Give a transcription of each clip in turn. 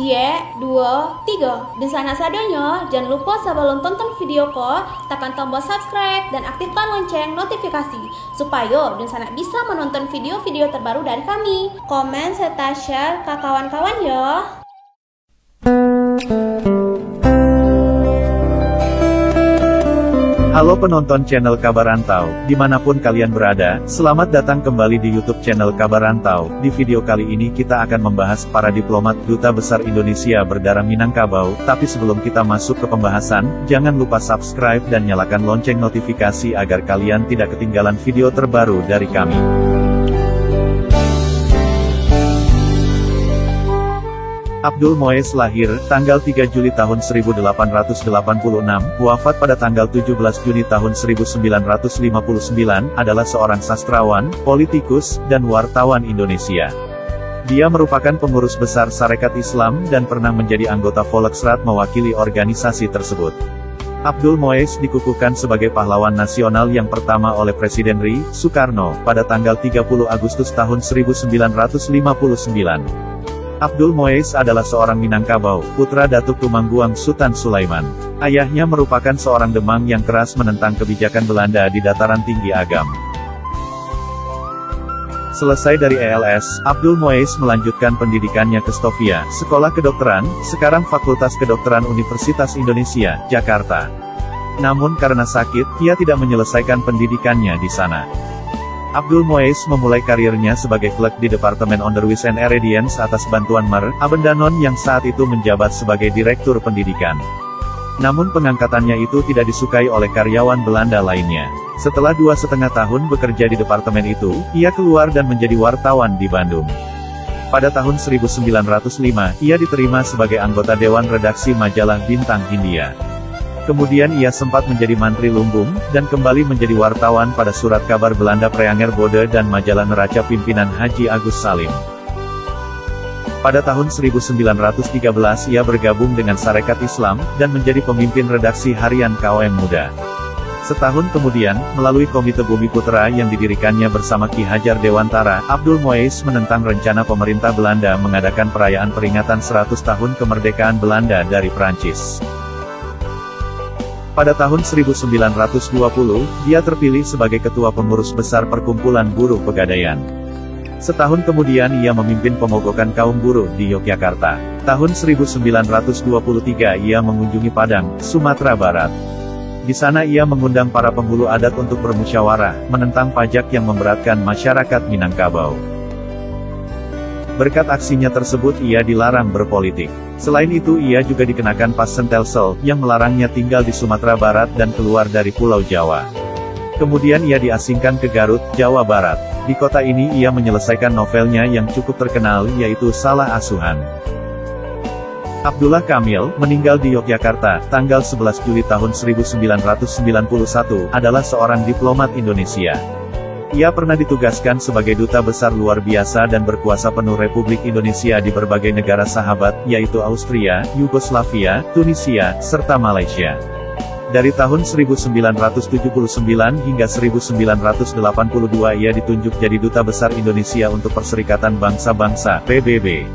1, 2, 3. Dan sana sadanya, jangan lupa sebelum tonton video ko, tekan tombol subscribe dan aktifkan lonceng notifikasi supaya dan sana bisa menonton video-video terbaru dari kami. Komen serta share ke kawan-kawan ya. Halo penonton channel Kabar Rantau, dimanapun kalian berada, selamat datang kembali di YouTube channel Kabar Rantau. Di video kali ini kita akan membahas para diplomat Duta Besar Indonesia berdarah Minangkabau. Tapi sebelum kita masuk ke pembahasan, jangan lupa subscribe dan nyalakan lonceng notifikasi agar kalian tidak ketinggalan video terbaru dari kami. Abdul Moes lahir, tanggal 3 Juli tahun 1886, wafat pada tanggal 17 Juni tahun 1959, adalah seorang sastrawan, politikus, dan wartawan Indonesia. Dia merupakan pengurus besar Sarekat Islam dan pernah menjadi anggota Volksraad mewakili organisasi tersebut. Abdul Moes dikukuhkan sebagai pahlawan nasional yang pertama oleh Presiden RI Soekarno, pada tanggal 30 Agustus tahun 1959. Abdul Moes adalah seorang Minangkabau, putra Datuk Tumangguang Sutan Sulaiman. Ayahnya merupakan seorang Demang yang keras menentang kebijakan Belanda di dataran tinggi Agam. Selesai dari ELS, Abdul Moes melanjutkan pendidikannya ke Stovia, Sekolah Kedokteran, sekarang Fakultas Kedokteran Universitas Indonesia, Jakarta. Namun karena sakit, ia tidak menyelesaikan pendidikannya di sana. Abdul Moes memulai karirnya sebagai clerk di Departemen Onderwijs en Erediens atas bantuan Mer. Abendanon yang saat itu menjabat sebagai Direktur Pendidikan. Namun pengangkatannya itu tidak disukai oleh karyawan Belanda lainnya. Setelah 2,5 tahun bekerja di departemen itu, ia keluar dan menjadi wartawan di Bandung. Pada tahun 1905, ia diterima sebagai anggota Dewan Redaksi majalah Bintang Hindia. Kemudian ia sempat menjadi Mantri Lumbung, dan kembali menjadi wartawan pada surat kabar Belanda Preanger Bode dan majalah Neraca pimpinan Haji Agus Salim. Pada tahun 1913 ia bergabung dengan Sarekat Islam, dan menjadi pemimpin redaksi harian KOM Muda. Setahun kemudian, melalui Komite Bumi Putra yang didirikannya bersama Ki Hajar Dewantara, Abdul Moes menentang rencana pemerintah Belanda mengadakan perayaan peringatan 100 tahun kemerdekaan Belanda dari Prancis. Pada tahun 1920, dia terpilih sebagai Ketua Pengurus Besar Perkumpulan Buruh Pegadaian. Setahun kemudian ia memimpin pemogokan kaum buruh di Yogyakarta. Tahun 1923 ia mengunjungi Padang, Sumatera Barat. Di sana ia mengundang para penghulu adat untuk bermusyawarah, menentang pajak yang memberatkan masyarakat Minangkabau. Berkat aksinya tersebut ia dilarang berpolitik. Selain itu ia juga dikenakan pas Sentelsel, yang melarangnya tinggal di Sumatera Barat dan keluar dari Pulau Jawa. Kemudian ia diasingkan ke Garut, Jawa Barat. Di kota ini ia menyelesaikan novelnya yang cukup terkenal, yaitu Salah Asuhan. Abdullah Kamil, meninggal di Yogyakarta, tanggal 11 Juli tahun 1991, adalah seorang diplomat Indonesia. Ia pernah ditugaskan sebagai Duta Besar Luar Biasa dan berkuasa penuh Republik Indonesia di berbagai negara sahabat, yaitu Austria, Yugoslavia, Tunisia, serta Malaysia. Dari tahun 1979 hingga 1982 ia ditunjuk jadi Duta Besar Indonesia untuk Perserikatan Bangsa-Bangsa, PBB.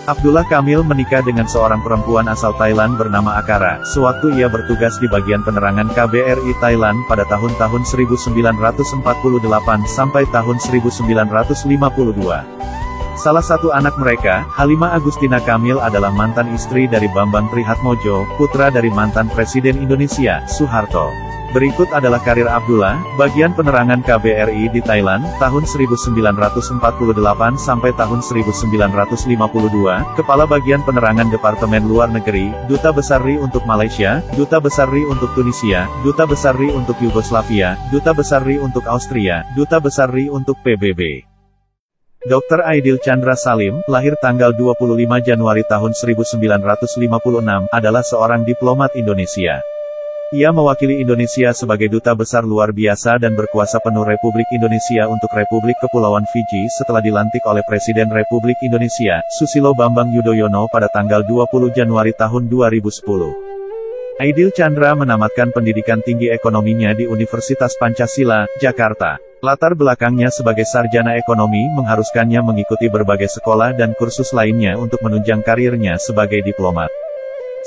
Abdullah Kamil menikah dengan seorang perempuan asal Thailand bernama Akara, sewaktu ia bertugas di bagian penerangan KBRI Thailand pada tahun-tahun 1948 sampai tahun 1952. Salah satu anak mereka, Halimah Agustina Kamil adalah mantan istri dari Bambang Trihatmojo, putra dari mantan Presiden Indonesia, Soeharto. Berikut adalah karir Abdullah, bagian penerangan KBRI di Thailand, tahun 1948 sampai tahun 1952, Kepala Bagian Penerangan Departemen Luar Negeri, Duta Besar RI untuk Malaysia, Duta Besar RI untuk Tunisia, Duta Besar RI untuk Yugoslavia, Duta Besar RI untuk Austria, Duta Besar RI untuk PBB. Dr. Aidil Chandra Salim, lahir tanggal 25 Januari tahun 1956, adalah seorang diplomat Indonesia. Ia mewakili Indonesia sebagai Duta Besar Luar Biasa dan berkuasa penuh Republik Indonesia untuk Republik Kepulauan Fiji setelah dilantik oleh Presiden Republik Indonesia, Susilo Bambang Yudhoyono pada tanggal 20 Januari tahun 2010. Aidil Chandra menamatkan pendidikan tinggi ekonominya di Universitas Pancasila, Jakarta. Latar belakangnya sebagai sarjana ekonomi mengharuskannya mengikuti berbagai sekolah dan kursus lainnya untuk menunjang karirnya sebagai diplomat.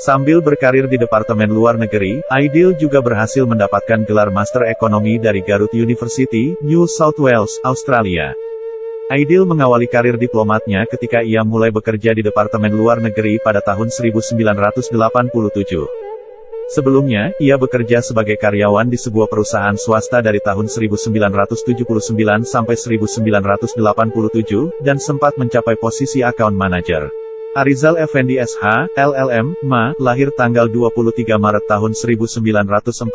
Sambil berkarir di Departemen Luar Negeri, Aidil juga berhasil mendapatkan gelar Master Ekonomi dari Garut University, New South Wales, Australia. Aidil mengawali karir diplomatnya ketika ia mulai bekerja di Departemen Luar Negeri pada tahun 1987. Sebelumnya, ia bekerja sebagai karyawan di sebuah perusahaan swasta dari tahun 1979 sampai 1987, dan sempat mencapai posisi account manager. Arizal Effendi SH, LLM, MA, lahir tanggal 23 Maret tahun 1949,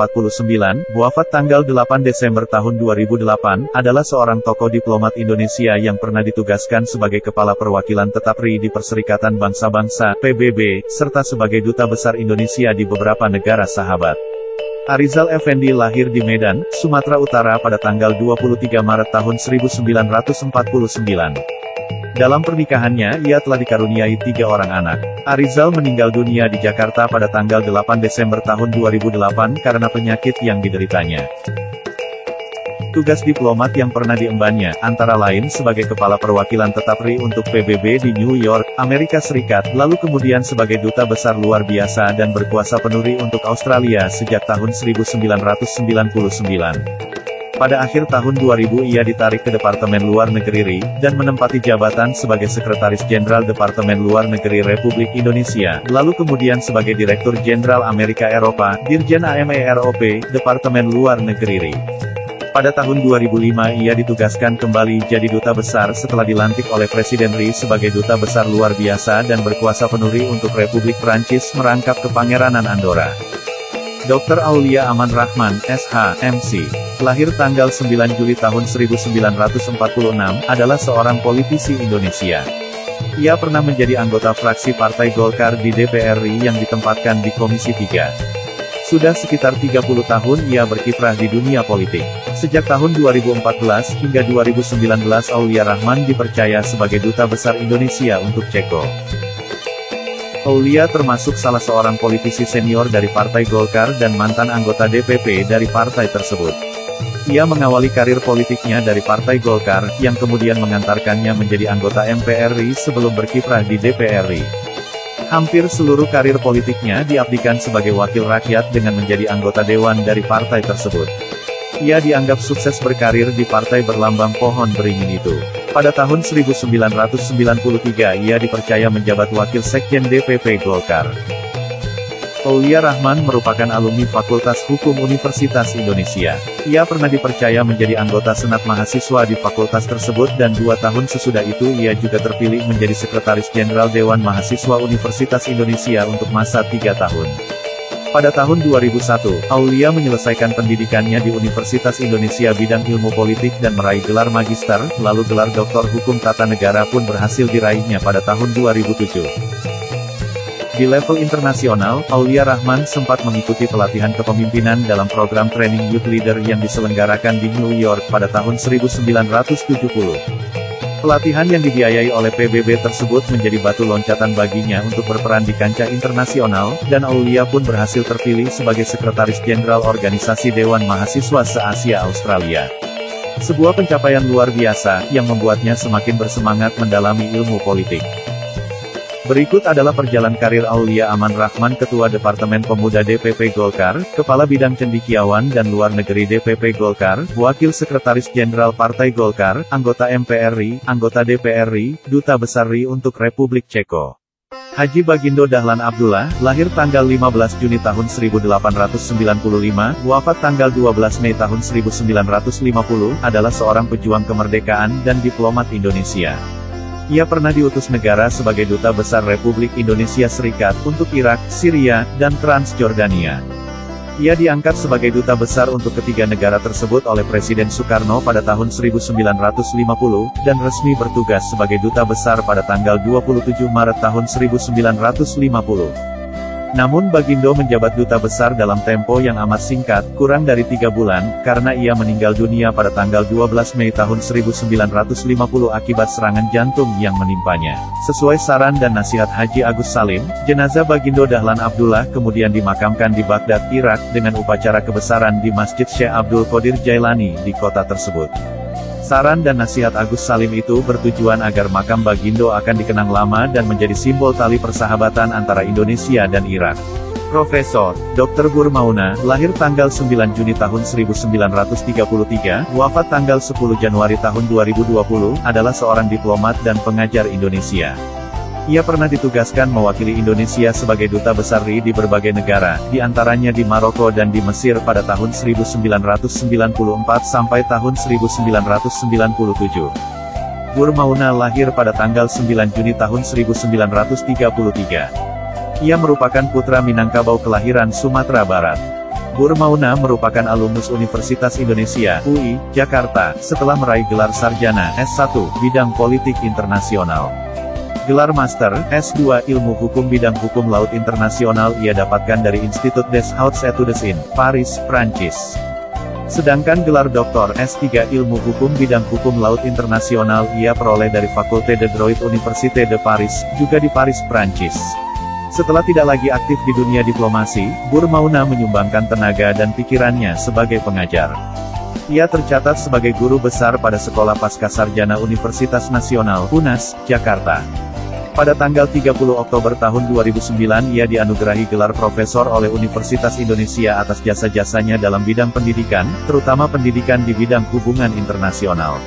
wafat tanggal 8 Desember tahun 2008, adalah seorang tokoh diplomat Indonesia yang pernah ditugaskan sebagai Kepala Perwakilan Tetap RI di Perserikatan Bangsa-Bangsa, PBB, serta sebagai Duta Besar Indonesia di beberapa negara sahabat. Arizal Effendi lahir di Medan, Sumatera Utara pada tanggal 23 Maret tahun 1949. Dalam pernikahannya, ia telah dikaruniai 3 orang anak. Arizal meninggal dunia di Jakarta pada tanggal 8 Desember tahun 2008 karena penyakit yang dideritanya. Tugas diplomat yang pernah diembannya, antara lain sebagai Kepala Perwakilan Tetap RI untuk PBB di New York, Amerika Serikat, lalu kemudian sebagai Duta Besar Luar Biasa dan berkuasa penuh RI untuk Australia sejak tahun 1999. Pada akhir tahun 2000 ia ditarik ke Departemen Luar Negeri RI, dan menempati jabatan sebagai Sekretaris Jenderal Departemen Luar Negeri Republik Indonesia, lalu kemudian sebagai Direktur Jenderal Amerika Eropa, Dirjen AMEROP, Departemen Luar Negeri RI. Pada tahun 2005 ia ditugaskan kembali jadi Duta Besar setelah dilantik oleh Presiden RI sebagai Duta Besar Luar Biasa dan berkuasa penuh RI untuk Republik Prancis merangkap Kepangeranan Andorra. Dr. Aulia Aman Rahman, SH, MC. Lahir tanggal 9 Juli tahun 1946, adalah seorang politisi Indonesia. Ia pernah menjadi anggota fraksi Partai Golkar di DPR RI yang ditempatkan di Komisi 3. Sudah sekitar 30 tahun ia berkiprah di dunia politik. Sejak tahun 2014 hingga 2019 Aulia Rahman dipercaya sebagai Duta Besar Indonesia untuk Ceko. Aulia termasuk salah seorang politisi senior dari Partai Golkar dan mantan anggota DPP dari partai tersebut. Ia mengawali karir politiknya dari Partai Golkar, yang kemudian mengantarkannya menjadi anggota MPR RI sebelum berkiprah di DPR RI. Hampir seluruh karir politiknya diabdikan sebagai wakil rakyat dengan menjadi anggota dewan dari partai tersebut. Ia dianggap sukses berkarir di partai berlambang pohon beringin itu. Pada tahun 1993 ia dipercaya menjabat wakil sekjen DPP Golkar. Aulia Rahman merupakan alumni Fakultas Hukum Universitas Indonesia. Ia pernah dipercaya menjadi anggota Senat Mahasiswa di fakultas tersebut dan 2 tahun sesudah itu ia juga terpilih menjadi Sekretaris Jenderal Dewan Mahasiswa Universitas Indonesia untuk masa 3 tahun. Pada tahun 2001, Aulia menyelesaikan pendidikannya di Universitas Indonesia bidang ilmu politik dan meraih gelar magister, lalu gelar doktor hukum tata negara pun berhasil diraihnya pada tahun 2007. Di level internasional, Aulia Rahman sempat mengikuti pelatihan kepemimpinan dalam program training Youth Leader yang diselenggarakan di New York pada tahun 1970. Pelatihan yang dibiayai oleh PBB tersebut menjadi batu loncatan baginya untuk berperan di kancah internasional, dan Aulia pun berhasil terpilih sebagai Sekretaris Jenderal Organisasi Dewan Mahasiswa se-Asia Australia. Sebuah pencapaian luar biasa, yang membuatnya semakin bersemangat mendalami ilmu politik. Berikut adalah perjalanan karir Aulia Aman Rahman, Ketua Departemen Pemuda DPP Golkar, Kepala Bidang Cendekiawan dan Luar Negeri DPP Golkar, Wakil Sekretaris Jenderal Partai Golkar, Anggota MPR RI, Anggota DPR RI, Duta Besar RI untuk Republik Ceko. Haji Bagindo Dahlan Abdullah, lahir tanggal 15 Juni tahun 1895, wafat tanggal 12 Mei tahun 1950, adalah seorang pejuang kemerdekaan dan diplomat Indonesia. Ia pernah diutus negara sebagai Duta Besar Republik Indonesia Serikat untuk Irak, Syria, dan Transjordania. Ia diangkat sebagai Duta Besar untuk ketiga negara tersebut oleh Presiden Soekarno pada tahun 1950, dan resmi bertugas sebagai Duta Besar pada tanggal 27 Maret tahun 1950. Namun Bagindo menjabat duta besar dalam tempo yang amat singkat, kurang dari 3 bulan, karena ia meninggal dunia pada tanggal 12 Mei tahun 1950 akibat serangan jantung yang menimpanya. Sesuai saran dan nasihat Haji Agus Salim, jenazah Bagindo Dahlan Abdullah kemudian dimakamkan di Baghdad, Irak, dengan upacara kebesaran di Masjid Syekh Abdul Qadir Jailani di kota tersebut. Saran dan nasihat Agus Salim itu bertujuan agar makam Bagindo akan dikenang lama dan menjadi simbol tali persahabatan antara Indonesia dan Irak. Profesor Dr. Burmauna, lahir tanggal 9 Juni tahun 1933, wafat tanggal 10 Januari tahun 2020, adalah seorang diplomat dan pengajar Indonesia. Ia pernah ditugaskan mewakili Indonesia sebagai duta besar RI di berbagai negara, di antaranya di Maroko dan di Mesir pada tahun 1994 sampai tahun 1997. Burmauna lahir pada tanggal 9 Juni tahun 1933. Ia merupakan putra Minangkabau kelahiran Sumatera Barat. Burmauna merupakan alumnus Universitas Indonesia, UI, Jakarta, setelah meraih gelar sarjana, S1, bidang politik internasional. Gelar Master, S2 Ilmu Hukum bidang Hukum Laut Internasional ia dapatkan dari Institut des Hautes Études in Paris, Prancis. Sedangkan gelar Doktor S3 Ilmu Hukum bidang Hukum Laut Internasional ia peroleh dari Faculté de Droit Université de Paris, juga di Paris, Prancis. Setelah tidak lagi aktif di dunia diplomasi, Burmauna menyumbangkan tenaga dan pikirannya sebagai pengajar. Ia tercatat sebagai guru besar pada Sekolah Pascasarjana Universitas Nasional, UNAS, Jakarta. Pada tanggal 30 Oktober tahun 2009 ia dianugerahi gelar profesor oleh Universitas Indonesia atas jasa-jasanya dalam bidang pendidikan, terutama pendidikan di bidang hubungan internasional.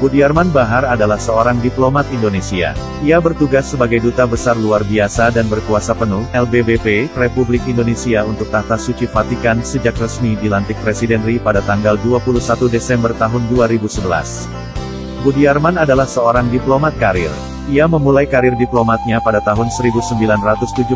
Budiarman Bahar adalah seorang diplomat Indonesia. Ia bertugas sebagai Duta Besar Luar Biasa dan Berkuasa Penuh, LBBP, Republik Indonesia untuk Tahta Suci Vatikan sejak resmi dilantik Presiden RI pada tanggal 21 Desember tahun 2011. Budiarman adalah seorang diplomat karir. Ia memulai karir diplomatnya pada tahun 1975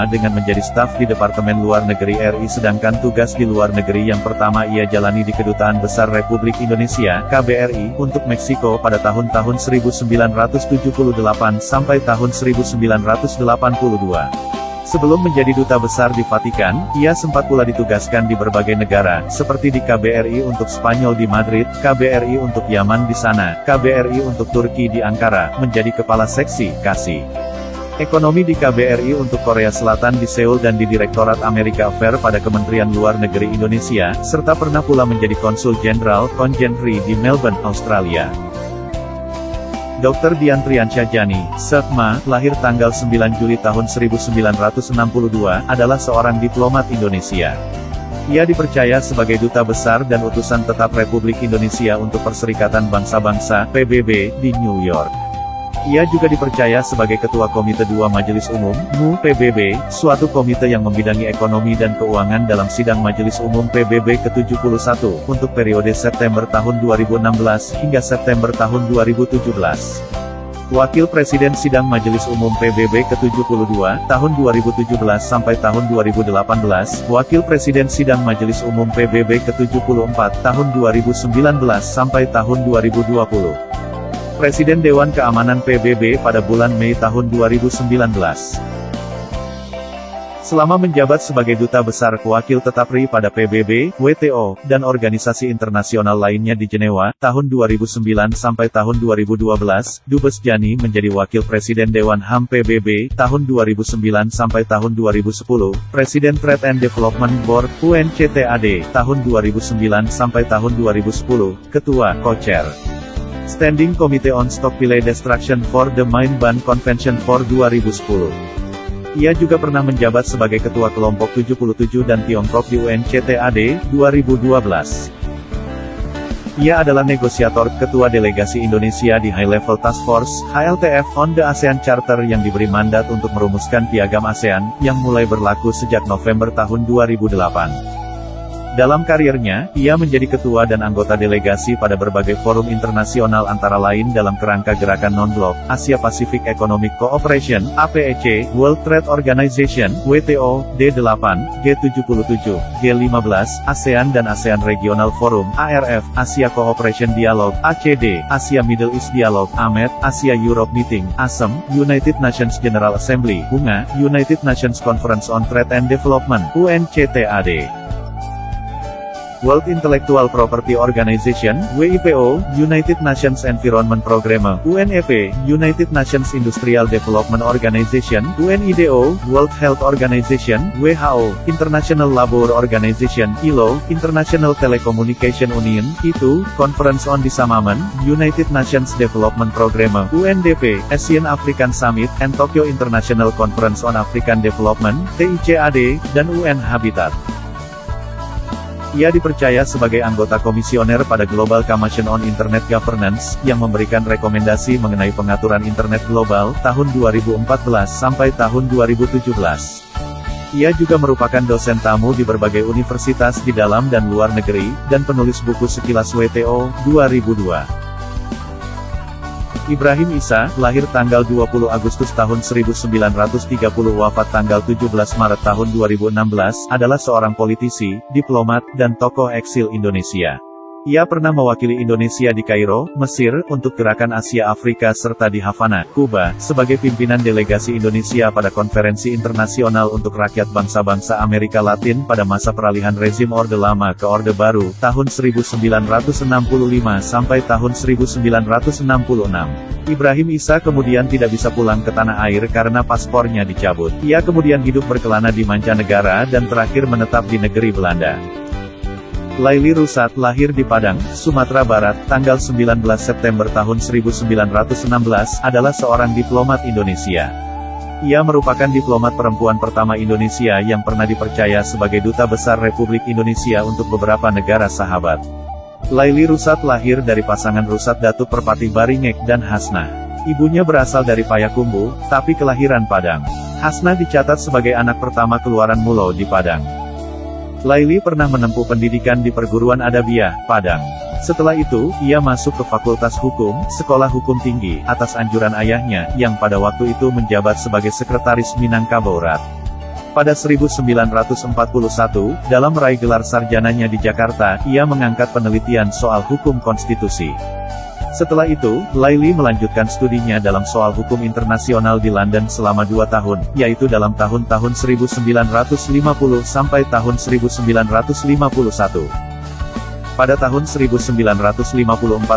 dengan menjadi staf di Departemen Luar Negeri RI, sedangkan tugas di luar negeri yang pertama ia jalani di Kedutaan Besar Republik Indonesia, KBRI, untuk Meksiko pada tahun-tahun 1978 sampai tahun 1982. Sebelum menjadi duta besar di Vatikan, ia sempat pula ditugaskan di berbagai negara, seperti di KBRI untuk Spanyol di Madrid, KBRI untuk Yaman di Sana, KBRI untuk Turki di Ankara, menjadi kepala seksi, Kasih Ekonomi di KBRI untuk Korea Selatan di Seoul dan di Direktorat Amerika Affair pada Kementerian Luar Negeri Indonesia, serta pernah pula menjadi Konsul Jenderal, Konjen RI di Melbourne, Australia. Dr. Dian Triansyah-Jani, Sekma, lahir tanggal 9 Juli tahun 1962, adalah seorang diplomat Indonesia. Ia dipercaya sebagai Duta Besar dan Utusan Tetap Republik Indonesia untuk Perserikatan Bangsa-Bangsa, PBB, di New York. Ia juga dipercaya sebagai Ketua Komite 2 Majelis Umum, MU, PBB, suatu komite yang membidangi ekonomi dan keuangan dalam sidang Majelis Umum PBB ke-71, untuk periode September tahun 2016, hingga September tahun 2017. Wakil Presiden Sidang Majelis Umum PBB ke-72, tahun 2017 sampai tahun 2018, Wakil Presiden Sidang Majelis Umum PBB ke-74, tahun 2019 sampai tahun 2020. Presiden Dewan Keamanan PBB pada bulan Mei tahun 2019. Selama menjabat sebagai Duta Besar Wakil Tetap RI pada PBB, WTO, dan organisasi internasional lainnya di Jenewa, tahun 2009 sampai tahun 2012, Dubes Jani menjadi Wakil Presiden Dewan HAM PBB, tahun 2009 sampai tahun 2010, Presiden Trade and Development Board, UNCTAD, tahun 2009 sampai tahun 2010, Ketua, Co-Chair Standing Committee on Stockpile Destruction for the Mine Ban Convention for 2010. Ia juga pernah menjabat sebagai Ketua Kelompok 77 dan Tiongkok di UNCTAD, 2012. Ia adalah negosiator, Ketua Delegasi Indonesia di High Level Task Force, HLTF, on the ASEAN Charter yang diberi mandat untuk merumuskan Piagam ASEAN, yang mulai berlaku sejak November tahun 2008. Dalam karirnya, ia menjadi ketua dan anggota delegasi pada berbagai forum internasional antara lain dalam kerangka Gerakan Non-Blok, Asia Pacific Economic Cooperation, APEC, World Trade Organization, WTO, D8, G77, G15, ASEAN dan ASEAN Regional Forum, ARF, Asia Cooperation Dialogue, ACD, Asia Middle East Dialogue, AMED, Asia Europe Meeting, ASEM, United Nations General Assembly, UNGA, United Nations Conference on Trade and Development, UNCTAD. World Intellectual Property Organization, WIPO, United Nations Environment Programme, UNEP, United Nations Industrial Development Organization, UNIDO, World Health Organization, WHO, International Labour Organization, ILO, International Telecommunication Union, ITU, Conference on Disarmament, United Nations Development Programme, UNDP, Asian African Summit, and Tokyo International Conference on African Development, TICAD, dan UN Habitat. Ia dipercaya sebagai anggota komisioner pada Global Commission on Internet Governance, yang memberikan rekomendasi mengenai pengaturan internet global, tahun 2014 sampai tahun 2017. Ia juga merupakan dosen tamu di berbagai universitas di dalam dan luar negeri, dan penulis buku Sekilas WTO, 2002. Ibrahim Isa, lahir tanggal 20 Agustus tahun 1930 wafat tanggal 17 Maret tahun 2016, adalah seorang politisi, diplomat, dan tokoh eksil Indonesia. Ia pernah mewakili Indonesia di Kairo, Mesir, untuk Gerakan Asia Afrika serta di Havana, Kuba, sebagai pimpinan delegasi Indonesia pada Konferensi Internasional untuk Rakyat Bangsa-Bangsa Amerika Latin pada masa peralihan rezim Orde Lama ke Orde Baru, tahun 1965 sampai tahun 1966. Ibrahim Isa kemudian tidak bisa pulang ke tanah air karena paspornya dicabut. Ia kemudian hidup berkelana di mancanegara dan terakhir menetap di negeri Belanda. Laili Rusat, lahir di Padang, Sumatera Barat, tanggal 19 September tahun 1916, adalah seorang diplomat Indonesia. Ia merupakan diplomat perempuan pertama Indonesia yang pernah dipercaya sebagai Duta Besar Republik Indonesia untuk beberapa negara sahabat. Laili Rusat lahir dari pasangan Rusat Datuk Perpati Baringek dan Hasna. Ibunya berasal dari Payakumbuh, tapi kelahiran Padang. Hasna dicatat sebagai anak pertama keluaran Mulo di Padang. Laili pernah menempuh pendidikan di Perguruan Adabiah, Padang. Setelah itu, ia masuk ke Fakultas Hukum, Sekolah Hukum Tinggi, atas anjuran ayahnya, yang pada waktu itu menjabat sebagai Sekretaris Minangkabaurat. Pada 1941, dalam meraih gelar sarjananya di Jakarta, ia mengangkat penelitian soal hukum konstitusi. Setelah itu, Laili melanjutkan studinya dalam soal hukum internasional di London selama 2 tahun, yaitu dalam tahun-tahun 1950 sampai tahun 1951. Pada tahun 1954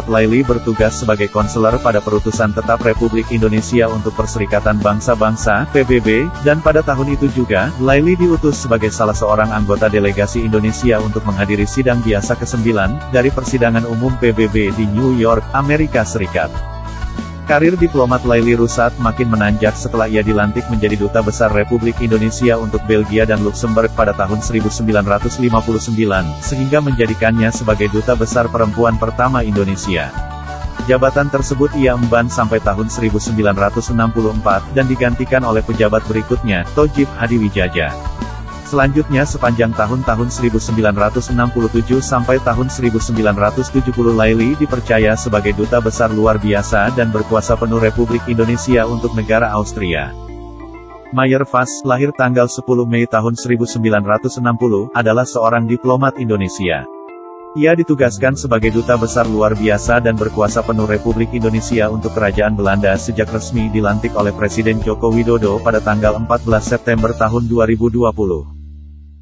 Laili bertugas sebagai konselor pada Perutusan Tetap Republik Indonesia untuk Perserikatan Bangsa-Bangsa, PBB, dan pada tahun itu juga, Laili diutus sebagai salah seorang anggota delegasi Indonesia untuk menghadiri sidang biasa ke-9, dari Persidangan Umum PBB di New York, Amerika Serikat. Karir diplomat Laili Rusat makin menanjak setelah ia dilantik menjadi Duta Besar Republik Indonesia untuk Belgia dan Luxembourg pada tahun 1959, sehingga menjadikannya sebagai Duta Besar Perempuan pertama Indonesia. Jabatan tersebut ia emban sampai tahun 1964, dan digantikan oleh pejabat berikutnya, Thojib Hadiwijaya. Selanjutnya sepanjang tahun-tahun 1967 sampai tahun 1970 Laili dipercaya sebagai Duta Besar Luar Biasa dan berkuasa penuh Republik Indonesia untuk negara Austria. Mayer Vas, lahir tanggal 10 Mei tahun 1960, adalah seorang diplomat Indonesia. Ia ditugaskan sebagai Duta Besar Luar Biasa dan berkuasa penuh Republik Indonesia untuk Kerajaan Belanda sejak resmi dilantik oleh Presiden Joko Widodo pada tanggal 14 September tahun 2020.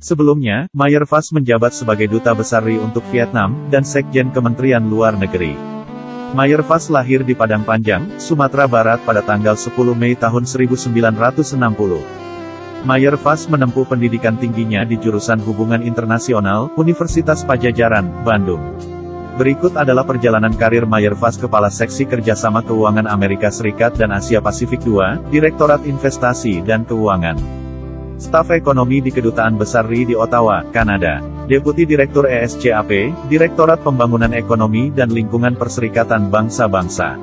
Sebelumnya, Mayer Vas menjabat sebagai Duta Besar RI untuk Vietnam, dan Sekjen Kementerian Luar Negeri. Mayer Vas lahir di Padang Panjang, Sumatera Barat pada tanggal 10 Mei tahun 1960. Mayer Vas menempuh pendidikan tingginya di jurusan Hubungan Internasional, Universitas Padjadjaran, Bandung. Berikut adalah perjalanan karir Mayer Vas Kepala Seksi Kerjasama Keuangan Amerika Serikat dan Asia Pasifik II, Direktorat Investasi dan Keuangan. Staf Ekonomi di Kedutaan Besar RI di Ottawa, Kanada. Deputi Direktur ESCAP, Direktorat Pembangunan Ekonomi dan Lingkungan Perserikatan Bangsa-Bangsa.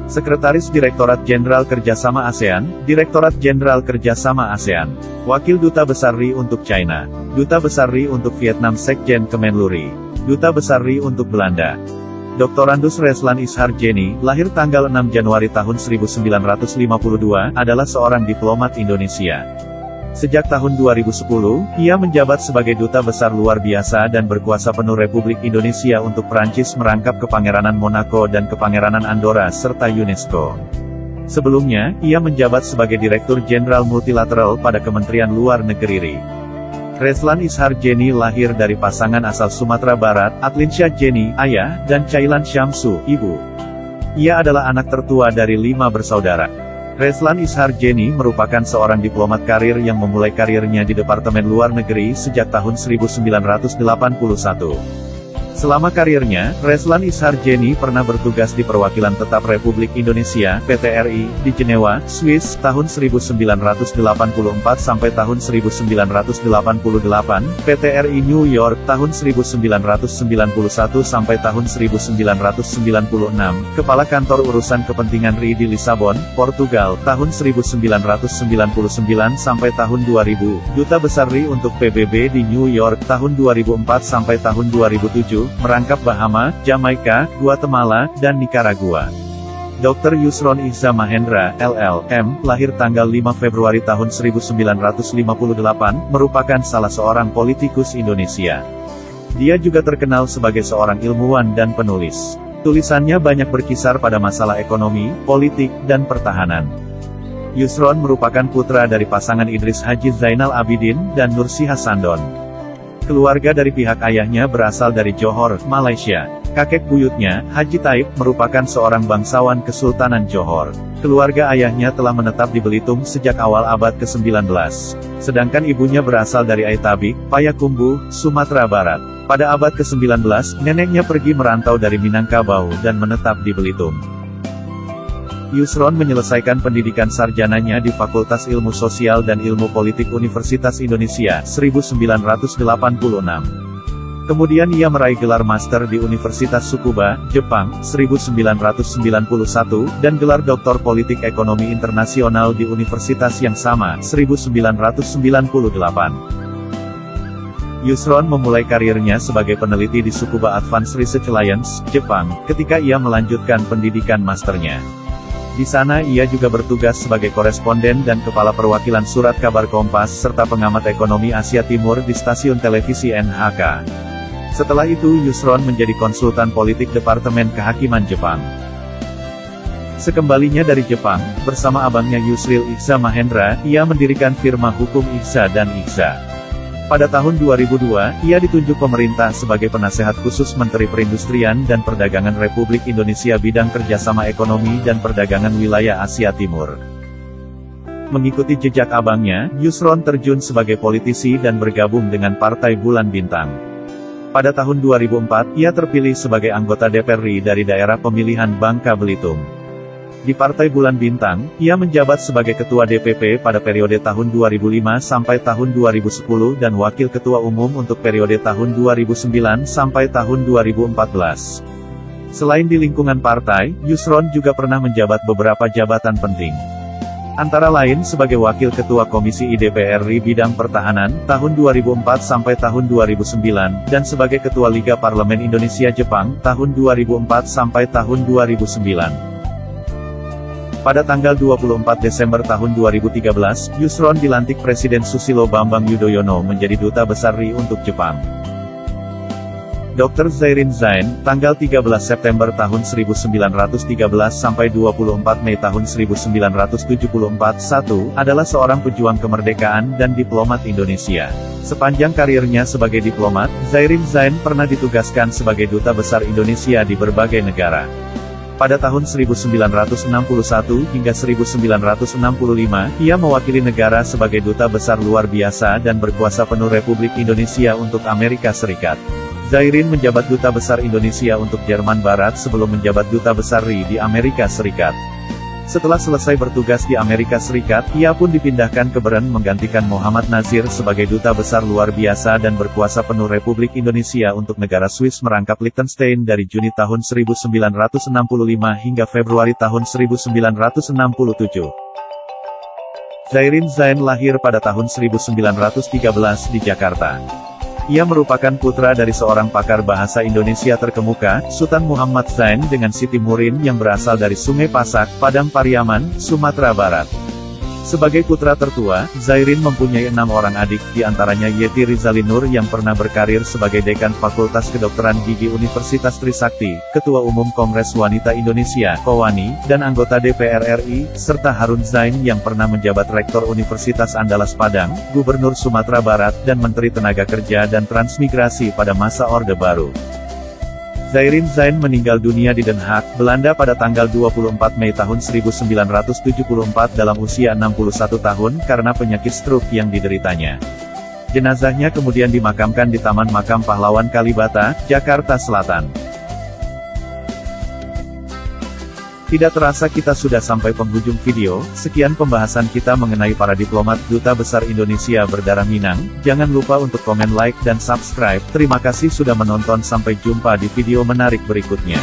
Sekretaris Direktorat Jenderal Kerjasama ASEAN, Direktorat Jenderal Kerjasama ASEAN. Wakil Duta Besar RI untuk China. Duta Besar RI untuk Vietnam Sekjen Kemenlu RI. Duta Besar RI untuk Belanda. Dr. Reslan Ishar Jeni, lahir tanggal 6 Januari tahun 1952, adalah seorang diplomat Indonesia. Sejak tahun 2010, ia menjabat sebagai Duta Besar Luar Biasa dan berkuasa penuh Republik Indonesia untuk Prancis merangkap Kepangeranan Monaco dan Kepangeranan Andorra serta UNESCO. Sebelumnya, ia menjabat sebagai Direktur Jenderal Multilateral pada Kementerian Luar Negeri RI. Reslan Ishar Jeni lahir dari pasangan asal Sumatera Barat, Atlinsyah Jeni, ayah, dan Cailan Syamsu, ibu. Ia adalah anak tertua dari 5 bersaudara. Reslan Ishar Jeni merupakan seorang diplomat karir yang memulai karirnya di Departemen Luar Negeri sejak tahun 1981. Selama karirnya, Reslan Ishar Jeni pernah bertugas di Perwakilan Tetap Republik Indonesia (PTRI) di Jenewa, Swiss, tahun 1984 sampai tahun 1988, PTRI New York, tahun 1991 sampai tahun 1996, Kepala Kantor Urusan Kepentingan RI di Lisabon, Portugal, tahun 1999 sampai tahun 2000, Duta Besar RI untuk PBB di New York, tahun 2004 sampai tahun 2007, merangkap Bahama, Jamaika, Guatemala, dan Nicaragua. Dr. Yusron Ihza Mahendra, LL.M., lahir tanggal 5 Februari tahun 1958, merupakan salah seorang politikus Indonesia. Dia juga terkenal sebagai seorang ilmuwan dan penulis. Tulisannya banyak berkisar pada masalah ekonomi, politik, dan pertahanan. Yusron merupakan putra dari pasangan Idris Haji Zainal Abidin dan Nursi Hasandon. Keluarga dari pihak ayahnya berasal dari Johor, Malaysia. Kakek buyutnya, Haji Taib, merupakan seorang bangsawan Kesultanan Johor. Keluarga ayahnya telah menetap di Belitung sejak awal abad ke-19. Sedangkan ibunya berasal dari Aitabik, Payakumbuh, Sumatera Barat. Pada abad ke-19, neneknya pergi merantau dari Minangkabau dan menetap di Belitung. Yusron menyelesaikan pendidikan sarjananya di Fakultas Ilmu Sosial dan Ilmu Politik Universitas Indonesia, 1986. Kemudian ia meraih gelar master di Universitas Tsukuba, Jepang, 1991, dan gelar doktor politik ekonomi internasional di universitas yang sama, 1998. Yusron memulai karirnya sebagai peneliti di Tsukuba Advanced Research Alliance, Jepang, ketika ia melanjutkan pendidikan masternya. Di sana ia juga bertugas sebagai koresponden dan kepala perwakilan surat kabar Kompas serta pengamat ekonomi Asia Timur di stasiun televisi NHK. Setelah itu Yusron menjadi konsultan politik Departemen Kehakiman Jepang. Sekembalinya dari Jepang, bersama abangnya Yusril Ihza Mahendra, ia mendirikan firma hukum Ihza dan Ihza. Pada tahun 2002, ia ditunjuk pemerintah sebagai penasehat khusus Menteri Perindustrian dan Perdagangan Republik Indonesia bidang kerjasama ekonomi dan perdagangan wilayah Asia Timur. Mengikuti jejak abangnya, Yusron terjun sebagai politisi dan bergabung dengan Partai Bulan Bintang. Pada tahun 2004, ia terpilih sebagai anggota DPR RI dari daerah pemilihan Bangka Belitung. Di Partai Bulan Bintang, ia menjabat sebagai Ketua DPP pada periode tahun 2005 sampai tahun 2010 dan Wakil Ketua Umum untuk periode tahun 2009 sampai tahun 2014. Selain di lingkungan partai, Yusron juga pernah menjabat beberapa jabatan penting. Antara lain sebagai Wakil Ketua Komisi IDPR RI bidang pertahanan, tahun 2004 sampai tahun 2009, dan sebagai Ketua Liga Parlemen Indonesia-Jepang, tahun 2004 sampai tahun 2009. Pada tanggal 24 Desember tahun 2013, Yusron dilantik Presiden Susilo Bambang Yudhoyono menjadi Duta Besar RI untuk Jepang. Dr. Zairin Zain, tanggal 13 September tahun 1913 sampai 24 Mei tahun 1974, 1, adalah seorang pejuang kemerdekaan dan diplomat Indonesia. Sepanjang karirnya sebagai diplomat, Zairin Zain pernah ditugaskan sebagai Duta Besar Indonesia di berbagai negara. Pada tahun 1961 hingga 1965, ia mewakili negara sebagai Duta Besar Luar Biasa dan berkuasa penuh Republik Indonesia untuk Amerika Serikat. Zairin menjabat Duta Besar Indonesia untuk Jerman Barat sebelum menjabat Duta Besar RI di Amerika Serikat. Setelah selesai bertugas di Amerika Serikat, ia pun dipindahkan ke Bern menggantikan Muhammad Nazir sebagai Duta Besar Luar Biasa dan berkuasa penuh Republik Indonesia untuk negara Swiss merangkap Liechtenstein dari Juni tahun 1965 hingga Februari tahun 1967. Zairin Zain lahir pada tahun 1913 di Jakarta. Ia merupakan putra dari seorang pakar bahasa Indonesia terkemuka, Sultan Muhammad Zain dengan Siti Murin yang berasal dari Sungai Pasak, Padang Pariaman, Sumatera Barat. Sebagai putra tertua, Zairin mempunyai 6 orang adik, di antaranya Yeti Rizali Nur yang pernah berkarir sebagai Dekan Fakultas Kedokteran Gigi Universitas Trisakti, Ketua Umum Kongres Wanita Indonesia, KOWANI, dan anggota DPR RI, serta Harun Zain yang pernah menjabat Rektor Universitas Andalas Padang, Gubernur Sumatera Barat, dan Menteri Tenaga Kerja dan Transmigrasi pada masa Orde Baru. Zairin Zain meninggal dunia di Den Haag, Belanda pada tanggal 24 Mei tahun 1974 dalam usia 61 tahun karena penyakit stroke yang dideritanya. Jenazahnya kemudian dimakamkan di Taman Makam Pahlawan Kalibata, Jakarta Selatan. Tidak terasa kita sudah sampai penghujung video. Sekian pembahasan kita mengenai para diplomat Duta Besar Indonesia berdarah Minang. Jangan lupa untuk komen, like, dan subscribe. Terima kasih sudah menonton, sampai jumpa di video menarik berikutnya.